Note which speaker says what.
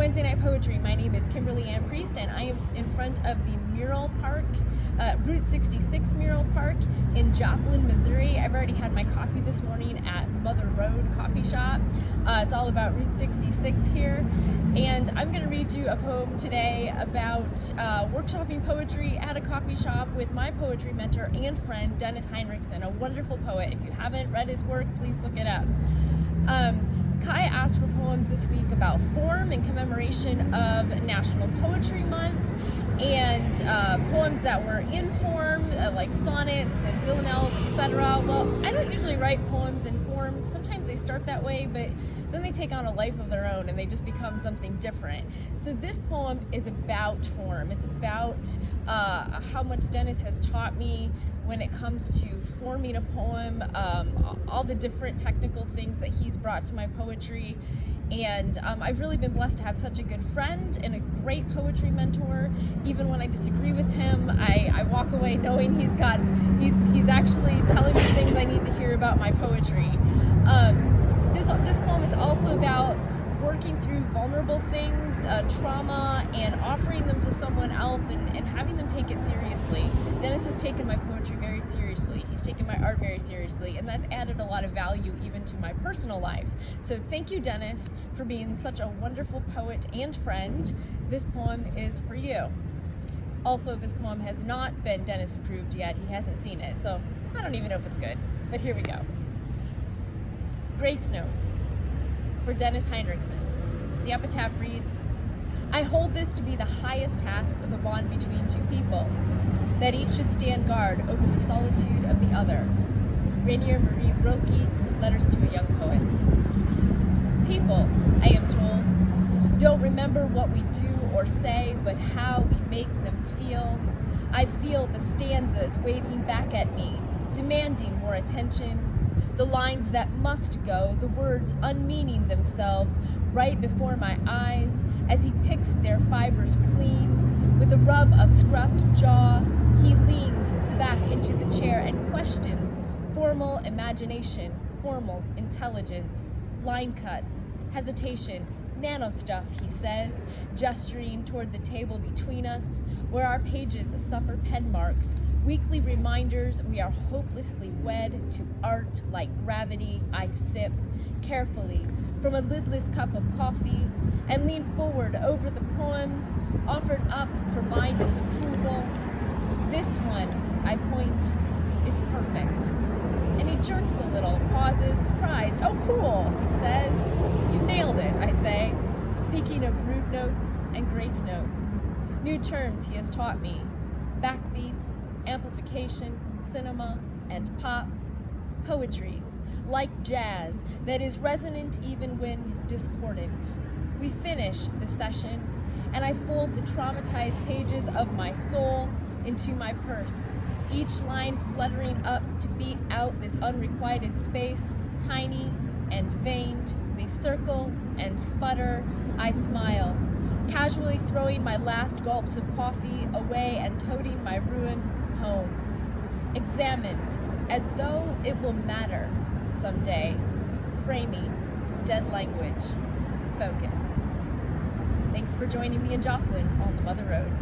Speaker 1: Wednesday Night Poetry. My name is Kimberly Ann Priest, and I am in front of the Mural Park, Route 66 Mural Park in Joplin, Missouri. I've already had my coffee this morning at Mother Road Coffee Shop. It's all about Route 66 here, and I'm going to read you a poem today about workshopping poetry at a coffee shop with my poetry mentor and friend, Dennis Heinrichsen, a wonderful poet. If you haven't read his work, please look it up. Kai asked for poems this week about form in commemoration of National Poetry Month, and poems that were in form, like sonnets and villanelles, etc. Well, I don't usually write poems in form. Sometimes they start that way, but then they take on a life of their own and they just become something different. So this poem is about form. It's about how much Dennis has taught me when it comes to forming a poem, all the different technical things that he's brought to my poetry. And I've really been blessed to have such a good friend and a great poetry mentor. Even when I disagree with him, I walk away knowing he's actually telling me things I need to hear about my poetry. This poem is also about working through vulnerable things, trauma, and offering them to someone else and having them take it seriously. Dennis has taken my poetry very seriously. He's taken my art very seriously, and that's added a lot of value even to my personal life. So thank you, Dennis, for being such a wonderful poet and friend. This poem is for you. Also, this poem has not been Dennis approved yet. He hasn't seen it, so I don't even know if it's good, but here we go. Gracenotes for Dennis Heinrichsen. The epitaph reads, "I hold this to be the highest task of a bond between two people, that each should stand guard over the solitude of the other." Rainier Marie Rilke, Letters to a Young Poet. People, I am told, don't remember what we do or say, but how we make them feel. I feel the stanzas waving back at me, demanding more attention. The lines that must go, the words unmeaning themselves right before my eyes as he picks their fibers clean. With a rub of scruffed jaw, he leans back into the chair and questions formal imagination, formal intelligence, line cuts, hesitation, nano stuff, he says, gesturing toward the table between us, where our pages suffer pen marks, weekly reminders we are hopelessly wed to art like gravity. I sip carefully from a lidless cup of coffee and lean forward over the poems offered up for my disapproval. This one, I point, is perfect. And he jerks a little, pauses, surprised. "Oh, cool," he says. "You nailed it," I say, speaking of root notes and grace notes. New terms he has taught me. Backbeats, amplification, cinema, and pop. Poetry, like jazz, that is resonant even when discordant. We finish the session, and I fold the traumatized pages of my soul into my purse, each line fluttering up to beat out this unrequited space. Tiny and veined, they circle and sputter. I smile, casually throwing my last gulps of coffee away and toting my ruin home. Examined as though it will matter someday. Framing, dead language, focus. Thanks for joining me in Joplin on the Mother Road.